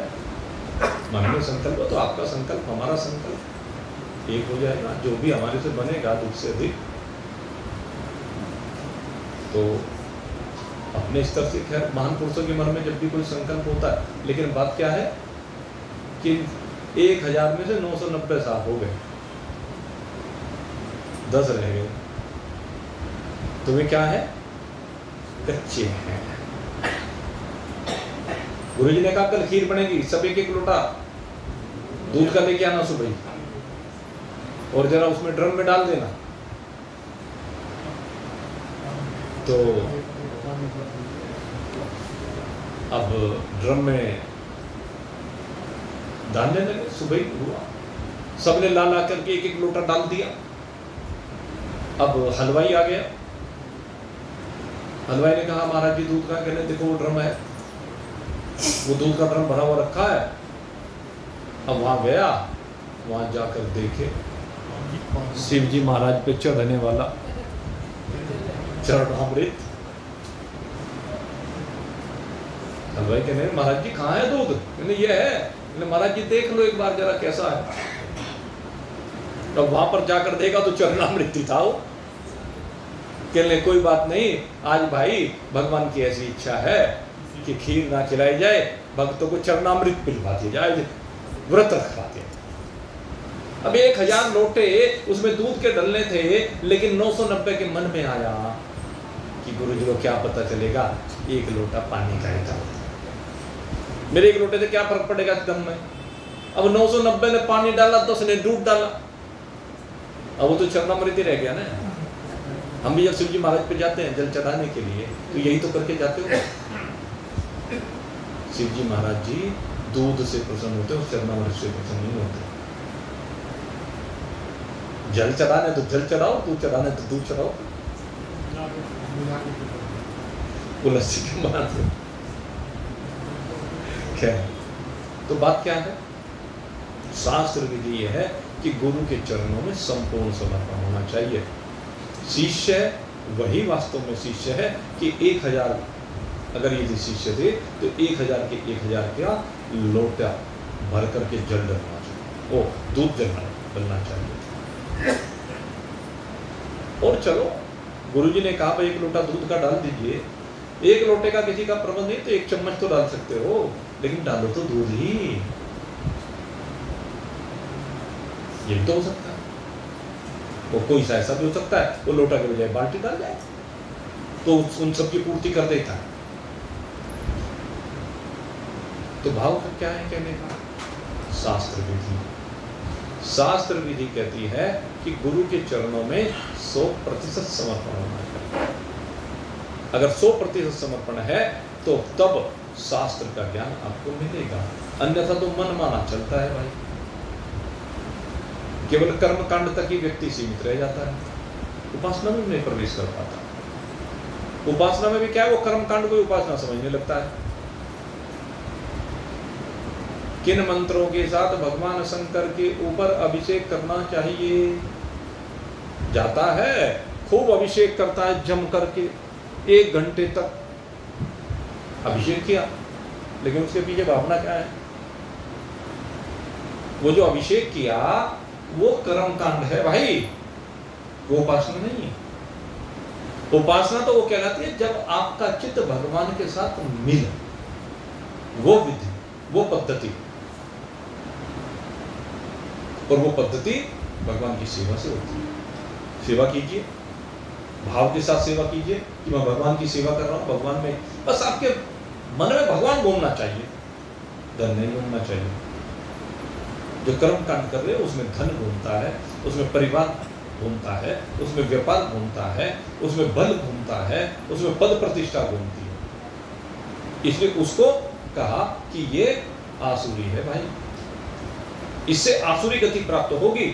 मन में संकल्प हो तो आपका संकल्प हमारा संकल्प एक हो जाएगा, जो भी हमारे से बनेगा दुख से अधिक। तो अपने स्तर से खैर महान पुरुषों के मन में जब भी कोई संकल्प होता है, लेकिन बात क्या है कि 1000 में से 990 साफ हो गए, 10 रह गए। तुम्हें क्या है? कच्चे हैं। गुरुजी ने कहा कल खीर बनेगी, सब एक एक लोटा दूध का लेके आना सुबह, और जरा उसमें ड्रम में डाल देना। तो अब ड्रम में डालने लगे, सुबह ही हुआ, सबने ला ला करके एक एक लोटा डाल दिया। अब हलवाई आ गया, हलवाई ने कहा महाराज जी दूध का, कहने देखो वो ड्रम है, वो दूध का ड्रम भरा हुआ रखा है। अब वहां गया, वहां जाकर देखे शिव जी महाराज पे चढ़ने वाला चरणामृत। हलवाई कहने महाराज जी कहाँ है दूध? कहने ये है। महाराज जी देख लो एक बार जरा कैसा है। तब वहां पर जाकर देखा तो चरणामृत था वो। कहने कोई बात नहीं, आज भाई भगवान की ऐसी इच्छा है कि खीर ना खिलाई जाए, भक्तों को चरणामृत पिलवाती जाए, व्रत रखवाते। अब 1000 लोटे उसमें दूध के डलने थे, लेकिन 990 के मन में आया कि गुरु जी को क्या पता चलेगा, एक लोटा पानी का ही था, मेरे एक लोटे से क्या फर्क पड़ेगा दम में। अब 990 ने पानी डाला, 10 ने दूध डाला, अब वो तो चरणामृत ही रह गया ना। हम भी जब शिव जी महाराज पे जाते हैं जल चढ़ाने के लिए, तो यही तो करके जाते हो। शिव जी महाराज जी दूध से प्रसन्न होते हैं, चरणामृत से प्रसन्न नहीं होते। जल चढ़ाने तो जल चढ़ाओ, दूध चढ़ाने तो दूध चढ़ाओ, लस्सी के मान से क्या। तो बात क्या है? शास्त्र विधि यह है कि गुरु के चरणों में संपूर्ण समर्पण होना चाहिए। शिष्य वही वास्तव में शिष्य है कि 1000 अगर यदि शिष्य थे तो 1000 के 1000 का लोटा भर करके जल डलना चाहिए, ओ दूध डलना चाहिए। और चलो गुरुजी ने कहा भाई 1 लोटा दूध का डाल दीजिए, 1 लोटे का किसी का प्रबंध नहीं तो 1 चम्मच तो डाल सकते हो, लेकिन डालो तो दूध ही, ये तो हो सकता है। वो कोई सा ऐसा भी हो सकता है वो लोटा के बजाय बाल्टी डाल जाए तो उन सबकी पूर्ति कर देता है। तो भाव का क्या है कहने का? शास्त्र विधि। शास्त्र विधि कहती है कि गुरु के चरणों में 100% समर्पण होना चाहिए। अगर 100% समर्पण है तो तब शास्त्र का ज्ञान आपको मिलेगा, अन्यथा तो मन माना चलता है भाई। केवल कर्म कांड तक ही व्यक्ति सीमित रह जाता है, उपासना में नहीं प्रवेश कर पाता। उपासना में भी क्या है, वो कर्म कांड को उपासना समझने लगता है। किन मंत्रों के साथ भगवान शंकर के ऊपर अभिषेक करना चाहिए? जाता है खूब अभिषेक करता है, जम करके 1 घंटे तक अभिषेक किया, लेकिन उसके पीछे भावना क्या है? वो जो अभिषेक किया वो कर्म कांड है भाई, वो उपासना नहीं है। उपासना तो वो कहलाती है जब आपका चित्त भगवान के साथ मिले, वो विधि, वो पद्धति, और वो पद्धति भगवान की सेवा से होती है। सेवा कीजिए, भाव के साथ सेवा कीजिए कि मैं भगवान की सेवा कर रहा हूं, भगवान में बस आपके मन में भगवान घूमना चाहिए, धन नहीं घूमना चाहिए। जो कर्म कांड कर रहे हो उसमें धन घूमता है, उसमें परिवार घूमता है, उसमें व्यापार घूमता है, उसमें बल घूमता है, उसमें पद प्रतिष्ठा घूमती है। इसलिए उसको कहा कि ये आसुरी है भाई, इससे आसुरी गति प्राप्त होगी।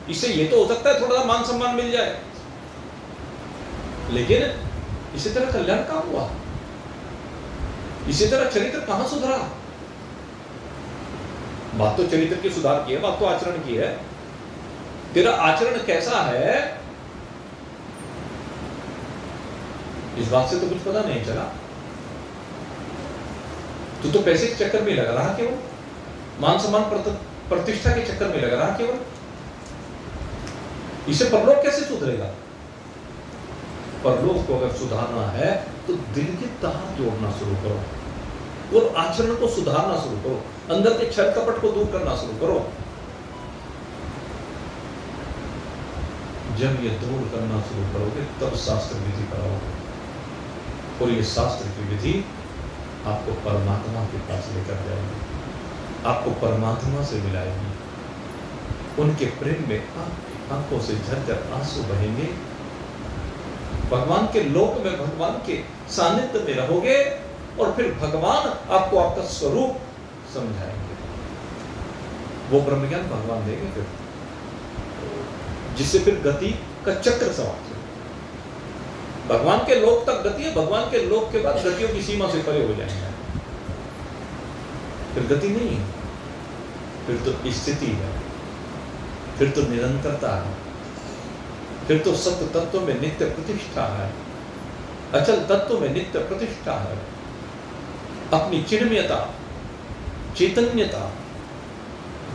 इससे ये तो हो सकता है थोड़ा सा मान सम्मान मिल जाए, लेकिन इसी तरह कल्याण कहां हुआ, इसी तरह चरित्र कहां सुधरा। बात तो चरित्र की सुधार की है, बात तो आचरण की है। तेरा आचरण कैसा है, इस बात से तो कुछ पता नहीं चला। तू तो पैसे के चक्कर में लगा रहा केवल, मान सम्मान प्रतिष्ठा के चक्कर में लगा रहा केवल। इसे परलोक कैसे सुधरेगा? परलोक को अगर सुधारना है तो दिल के तह जोड़ना शुरू करो और आचरण को सुधारना शुरू करो, अंदर के छल कपट को दूर करना शुरू करो। जब ये दूर करना शुरू करोगे तब शास्त्र विधि कराओगे, और ये शास्त्र की विधि आपको परमात्मा के पास लेकर जाएगी, आपको परमात्मा से मिलाएगी। उनके प्रेम में आपकी आंखों से झरझर आंसू बहेंगे। भगवान के लोक में भगवान के सानिध्य में रहोगे और फिर भगवान आपको आपका स्वरूप समझाएंगे। वो ब्रह्म ज्ञान भगवान देंगे फिर, जिससे फिर गति का चक्र समाप्त हो। भगवान के लोक तक गति है, भगवान के लोक के बाद गतियों की सीमा से परे हो जाएंगे, फिर गति नहीं है, फिर तो स्थिति है, फिर तो निरंतरता है, फिर तो सत्य तत्व में नित्य प्रतिष्ठा है, अचल तत्व में नित्य प्रतिष्ठा है। अपनी चिन्मयता, चैतन्यता,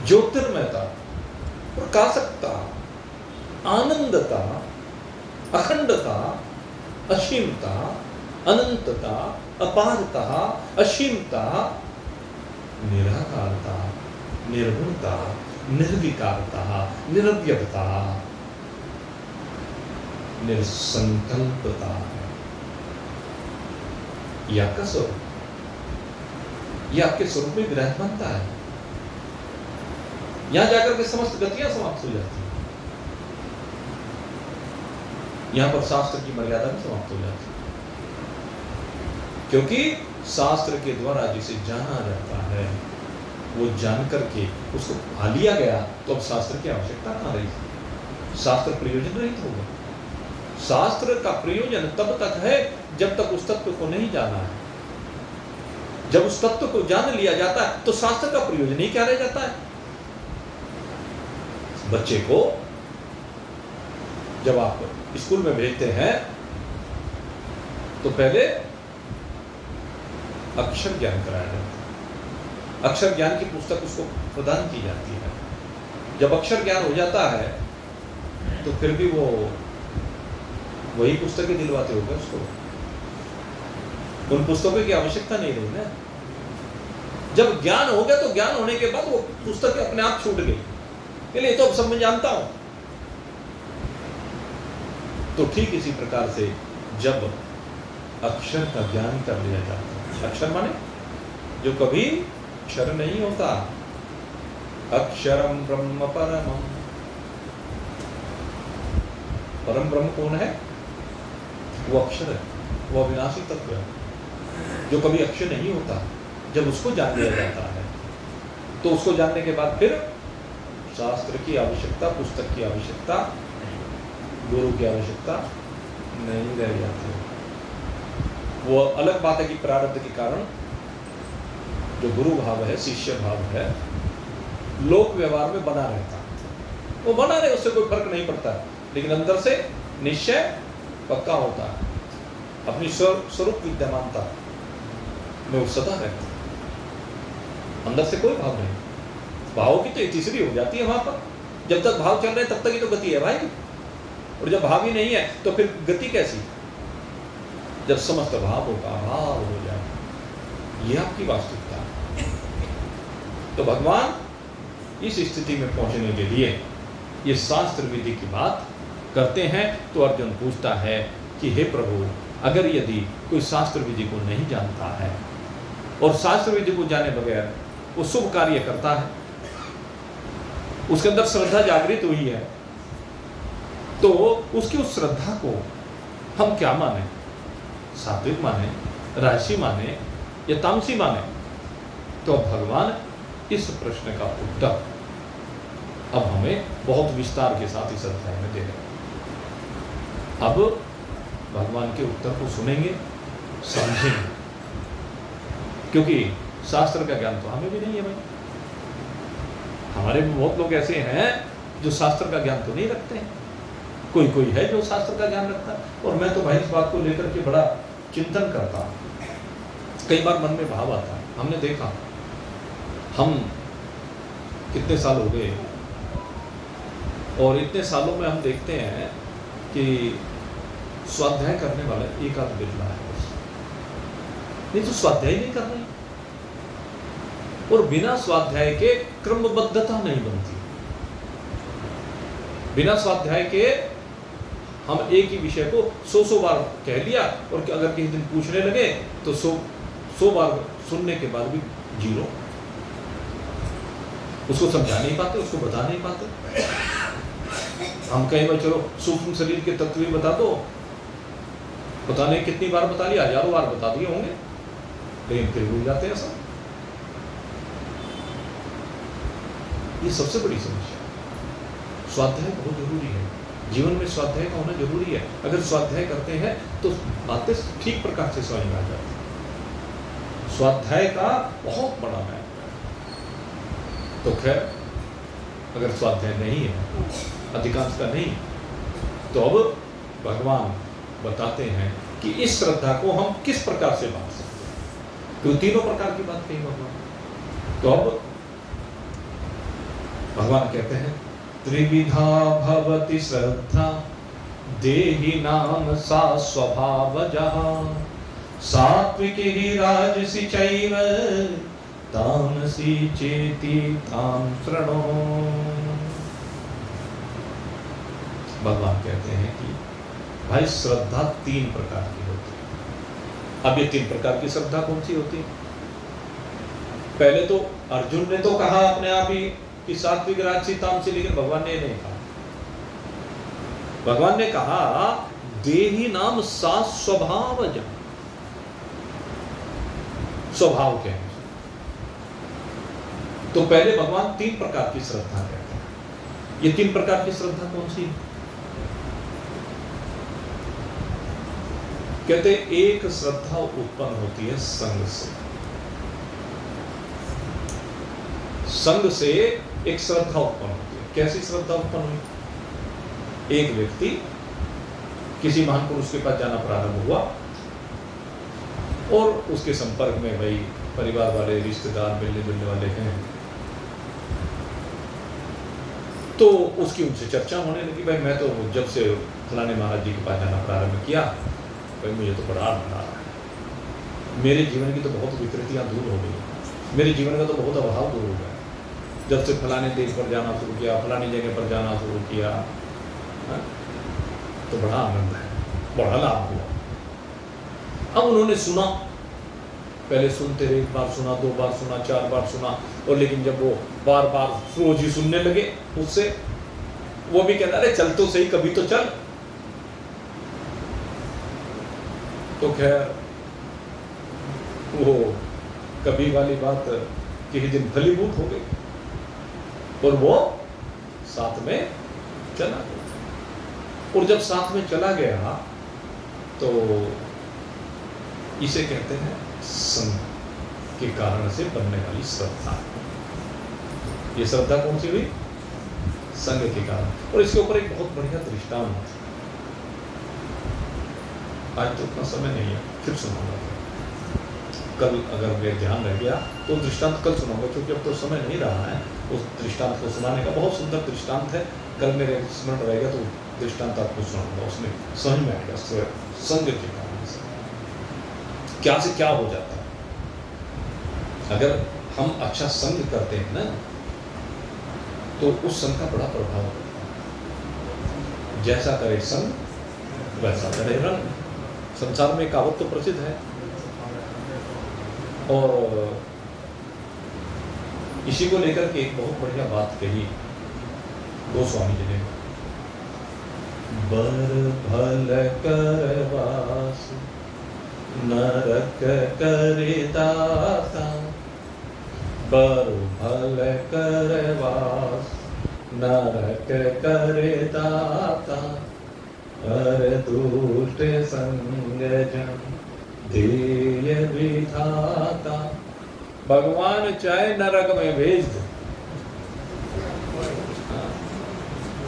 ज्योतिर्मयता, प्रकाशकता, आनंदता, अखंडता, असीमता, अनंतता, अपारता, असीमता, निराकारता, निर्गुणता, निर्विकारता, निरवयवता, निरसंकल्पता है। यह आपका स्वरूप, यह आपके स्वरूप में विराजमानता है। यहां जाकर के समस्त गतियां समाप्त हो जाती हैं, यहां पर शास्त्र की मर्यादा भी समाप्त हो जाती है, क्योंकि शास्त्र के द्वारा जिसे जाना जाता है वो जान करके उसको पा लिया गया, तो अब शास्त्र की आवश्यकता कहां रही? शास्त्र प्रयोजन रहित होगा। शास्त्र का प्रयोजन तब तक है जब तक उस तत्व को नहीं जाना है। जब उस तत्व को जान लिया जाता है तो शास्त्र का प्रयोजन ही क्या रह जाता है? बच्चे को जब आप स्कूल में भेजते हैं तो पहले अक्षर ज्ञान कराया जाता है, अक्षर ज्ञान की पुस्तक उसको प्रदान की जाती है। जब अक्षर ज्ञान हो जाता है तो फिर भी वो वही पुस्तकें दिलवाते होगा उसको, उन पुस्तकों की आवश्यकता नहीं रही ना। जब ज्ञान हो गया तो ज्ञान होने के बाद वो पुस्तकें अपने आप छूट गई, इसलिए तो अब सब मैं जानता हूं। तो ठीक इसी प्रकार से जब अक्षर का ज्ञान कर लिया जाता है, अक्षर माने जो कभी क्षर नहीं होता, अक्षरम ब्रह्म परमम। परम ब्रह्म कौन है? वो अक्षर है, वो अविनाशी तत्व है जो कभी अक्षर नहीं होता। जब उसको जान लिया जाता है तो उसको जानने के बाद फिर शास्त्र की आवश्यकता, पुस्तक की आवश्यकता, गुरु की आवश्यकता नहीं रह जाती। वो अलग बात है कि प्रारब्ध के कारण जो गुरु भाव है, शिष्य भाव है, लोक व्यवहार में बना रहता, वो बना रहे, उससे कोई फर्क नहीं पड़ता, लेकिन अंदर से निश्चय पक्का होता है, अपनी स्वरूप विद्यमानता में वो सदा रहता है, अंदर से कोई भाव नहीं। भाव की तो तीसरी हो जाती है वहां पर, जब तक भाव चल रहे हैं तब तक ही तो गति है भाई, और जब भाव ही नहीं है तो फिर गति कैसी? जब समस्त भावों का अभाव हो जाए, यह आपकी वास्तविकता है। तो भगवान इस स्थिति में पहुंचने के लिए ये शास्त्र विधि की बात करते हैं। तो अर्जुन पूछता है कि हे प्रभु, अगर यदि कोई शास्त्र विधि को नहीं जानता है और शास्त्र विधि को जाने बगैर वो शुभ कार्य करता है, उसके अंदर श्रद्धा जागृत हुई है, तो उसकी उस श्रद्धा को हम क्या माने? सात्विक माने, राजसी माने या तामसी माने? तो भगवान इस प्रश्न का उत्तर अब हमें बहुत विस्तार के साथ इस अध्याय में दे रहे हैं। अब भगवान के उत्तर को सुनेंगे, समझेंगे, क्योंकि शास्त्र का ज्ञान तो हमें भी नहीं है भाई। हमारे में बहुत लोग ऐसे हैं जो शास्त्र का ज्ञान तो नहीं रखते हैं, कोई कोई है जो शास्त्र का ज्ञान रखता है। और मैं तो भाई इस बात को लेकर के बड़ा चिंतन करता हूँ, कई बार मन में भाव आता है। हमने देखा, हम कितने साल हो गए और इतने सालों में हम देखते हैं कि स्वाध्याय करने वाला एक आध बिरला है, नहीं तो स्वाध्याय नहीं कर रहे। और बिना स्वाध्याय के क्रमबद्धता नहीं बनती। बिना स्वाध्याय के हम एक ही विषय को 100 बार कह लिया और अगर किसी दिन पूछने लगे तो 100 बार सुनने के बाद भी जीरो, उसको समझा नहीं पाते, उसको बता नहीं पाते। हम कहीं बार चलो सूक्ष्म शरीर के तत्व ही बता दो, पता नहीं कितनी बार बता लिया, हजारों बार बता दिए होंगे, लेकिन फिर भूल जाते हैं सब। ये सबसे बड़ी समस्या। स्वाध्याय बहुत जरूरी है, जीवन में स्वाध्याय का होना जरूरी है। अगर स्वाध्याय करते हैं तो बातें ठीक प्रकार से समझ में आ जाती है। स्वाध्याय का बहुत बड़ा महत्व है। तो खैर, अगर स्वाध्याय नहीं है, अधिकांश का नहीं, तो अब भगवान बताते हैं कि इस श्रद्धा को हम किस प्रकार से बांध सकते हैं। तो तीनों प्रकार की बात कही भगवान। तो अब भगवान कहते हैं, त्रिविधा भवति श्रद्धा देहि नाम सा स्वभावजः सात्विकी ही राजसी चैव तामसी चेति ताम शृणु। भगवान कहते हैं कि भाई श्रद्धा 3 प्रकार की होती है। अब ये 3 प्रकार की श्रद्धा कौन सी होती है? पहले तो अर्जुन ने तो कहा अपने आप ही कि सात्विक राजसी तामसी, लेकिन भगवान ने नहीं कहा। भगवान ने कहा देहि नाम सा स्वभावज, स्वभाव के। तो पहले भगवान 3 प्रकार की श्रद्धा कहते हैं। ये 3 प्रकार की श्रद्धा कौन सी? कहते एक श्रद्धा उत्पन्न होती है संग से। संग से एक श्रद्धा उत्पन्न होती है। कैसी श्रद्धा उत्पन्न हुई? एक व्यक्ति किसी महान पुरुष के पास जाना प्रारंभ हुआ और उसके संपर्क में भाई परिवार वाले, रिश्तेदार, मिलने जुलने वाले हैं, तो उसकी उनसे चर्चा होने लगी। भाई मैं तो जब से फलाने महाराज जी के पास जाना प्रारंभ किया, भाई मुझे तो बड़ा आनंद आ रहा है, मेरे जीवन की तो बहुत विकृतियां दूर हो गई, मेरे जीवन का तो बहुत अभाव दूर हो गया जब से फलाने देश पर जाना शुरू किया, फलानी जगह पर जाना शुरू किया, तो बड़ा आनंद है, बड़ा लाभ हुआ। अब उन्होंने सुना, पहले सुनते रहे, 1 बार सुना, 2 बार सुना, 4 बार सुना, और लेकिन जब वो बार बार रोज ही सुनने लगे उससे, वो भी कहता अरे चल तो सही, कभी तो चल। तो खैर वो कभी वाली बात किसी दिन फलीभूत हो गई और वो साथ में चला गया। और जब साथ में चला गया तो इसे कहते हैं संग के कारण से बनने वाली श्रद्धा। ये श्रद्धा कौन सी हुई? संग के कारण। और इसके ऊपर एक बहुत बढ़िया दृष्टांत है, आज तो उतना समय नहीं है, फिर सुनाऊंगा। कल अगर मेरे ध्यान रह गया तो दृष्टांत कल सुनाऊंगा, क्योंकि अब तो समय नहीं रहा है उस दृष्टांत को सुनाने का। बहुत सुंदर दृष्टांत है, कल मेरे स्मरण रहेगा तो दृष्टांत आपको सुनाऊंगा, उसमें समझ में आएगा संग के कारण से क्या से क्या हो जाता है। अगर हम अच्छा संग करते हैं ना, तो उस संग का बड़ा प्रभाव होता है। जैसा करे संग वैसा करे रंग। संसार में कहावत तो प्रसिद्ध है, और इसी को लेकर के एक बहुत बढ़िया बात कही गोस्वामी जी ने। बर भल करवास नरक करे दाता, बर भल करवास नरक करे दाता, हर दुष्ट संग जन देय विधाता। भगवान चाहे नरक में भेज दे,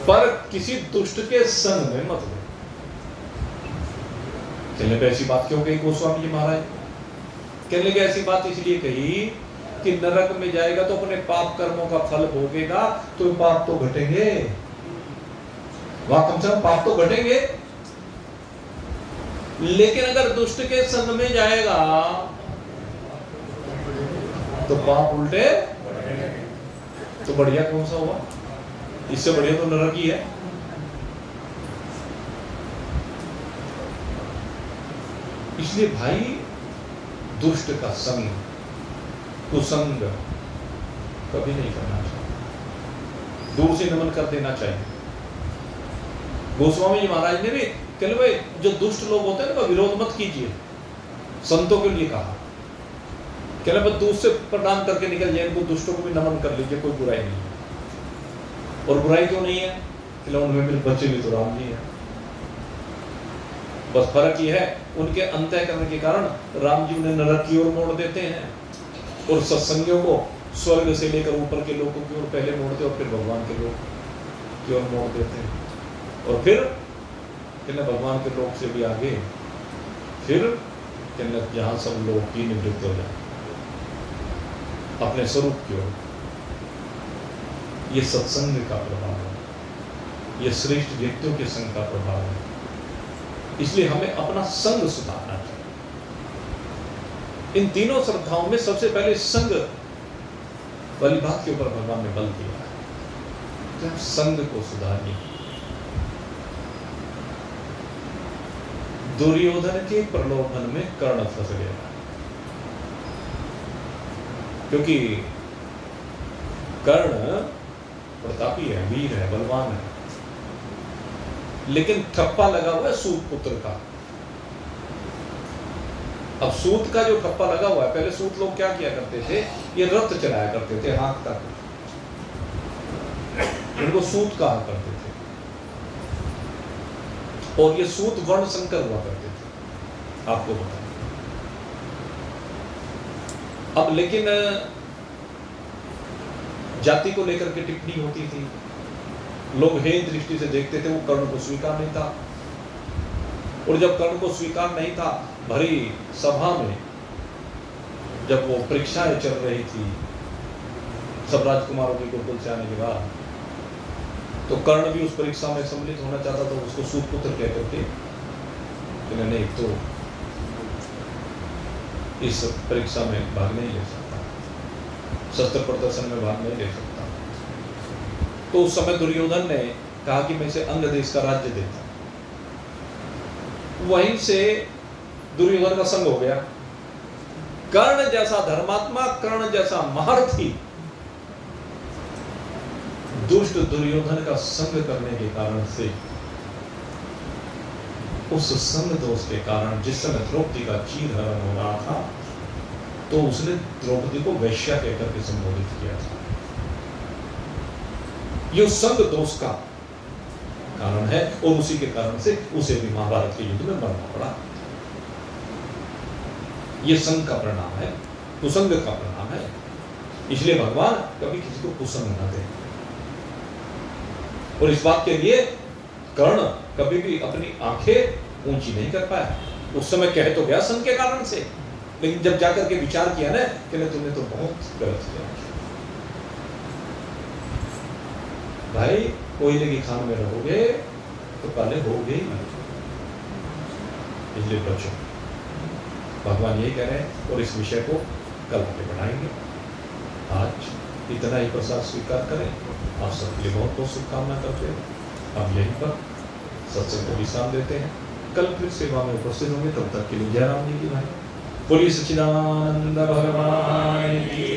पर किसी दुष्ट के संग में मत गए। कहने पे ऐसी बात क्यों कही गोस्वामी जी महाराज? कहने लगे ऐसी बात इसलिए कही कि नरक में जाएगा तो अपने पाप कर्मों का फल भोगेगा, तो पाप तो घटेंगे, वहां कम से कम पाप तो घटेंगे। लेकिन अगर दुष्ट के संग में जाएगा तो पाप उल्टे, तो बढ़िया कौन सा हुआ? इससे बढ़िया तो नरक ही है। इसलिए भाई दुष्ट का संग, कुसंग कभी नहीं करना चाहिए, दूर से नमन कर देना चाहिए। गोस्वामी जी महाराज ने भी कहले भाई जो दुष्ट लोग होते हैं ना, विरोध मत कीजिए, संतों के लिए कहा। कहले बस दूर से प्रणाम करके निकल जाए, इनको दुष्टों को भी नमन कर लीजिए, कोई बुराई नहीं है। और बुराई क्यों नहीं है? कहले उनमें मेरे बच्चे भी तो राम जी हैं। बस फर्क ये है उनके अंतःकरण के कारण राम जी उन्हें नरक की ओर मोड़ देते हैं, और सत्संगियों को स्वर्ग से लेकर ऊपर के लोगों की ओर पहले मोड़ते और फिर भगवान के लोग की ओर मोड़ देते हैं। और फिर कहना भगवान के लोग से भी आगे, फिर कहना जहां सब लोग की निवृत्त हो जाए अपने स्वरूप की ओर। ये सत्संग का प्रभाव है, ये श्रेष्ठ व्यक्तियों के संग का प्रभाव है। इसलिए हमें अपना संग सुधारना चाहिए। इन तीनों श्रद्धाओं में सबसे पहले संग वाली बात के ऊपर भगवान ने बल दिया है कि हम संग को सुधारिए। दुर्योधन के प्रलोभन में कर्ण फंस गया, क्योंकि कर्ण प्रतापी है, वीर है, बलवान है, लेकिन ठप्पा लगा हुआ है सूत पुत्र का। अब सूत का जो ठप्पा लगा हुआ है, पहले सूत लोग क्या किया करते थे, ये रथ चलाया करते थे हाथ तक, इनको सूत कहा करते थे। और ये सूत वर्ण संकर हुआ करते थे, आपको बताएं। अब लेकिन जाति को लेकर के टिप्पणी होती थी, लोग हेय दृष्टि से देखते थे, वो कर्ण को स्वीकार नहीं था। और जब कर्ण को स्वीकार नहीं था, भरी सभा में जब वो परीक्षाएं चल रही थी सब राजकुमारों के गुरुकुल से आने के बाद, तो कर्ण भी उस परीक्षा में सम्मिलित होना चाहता था। उसको सूत पुत्र कह करके नहीं, तो इस परीक्षा में भाग नहीं ले सकता, शस्त्र प्रदर्शन में भाग नहीं ले सकता। तो उस समय दुर्योधन ने कहा कि मैं इसे अंग देश का राज्य देता। वहीं से दुर्योधन का संग हो गया। कर्ण जैसा धर्मात्मा, कर्ण जैसा महारथी दुष्ट दुर्योधन का संग करने के कारण से, उस संग दोष के कारण, जिस समय द्रौपदी का चीरहरण हो रहा था, तो उसने द्रौपदी को वैश्या कहकर के संबोधित किया था। ये संग दोष का कारण है, और उसी के कारण से उसे भी महाभारत के युद्ध में मरना पड़ा। ये संग का परिणाम है, कुसंग का परिणाम है। इसलिए भगवान कभी किसी को कुसंग न दे। और इस बात के लिए कर्ण कभी भी अपनी आंखें ऊंची नहीं कर पाया। उस समय कह तो गया संग के कारण से, लेकिन जब जाकर के विचार किया ना कि तुमने तो बहुत गलत किया भाई, कोयले की खान में रहोगे तो पहले होगे ही नहीं। इसलिए बचो, भगवान यही कह रहे हैं। और इस विषय को कल आगे बढ़ाएंगे। आज इतना ही प्रसाद स्वीकार करें। आप सबके लिए बहुत बहुत शुभकामना करते हैं। अब यहीं पर सत्संग को विश्राम देते हैं। कल फिर सेवा में उपस्थित होंगे। तब तक के लिए जय राम जी की भाई। बोलिए सच्चिदानंद भगवान की।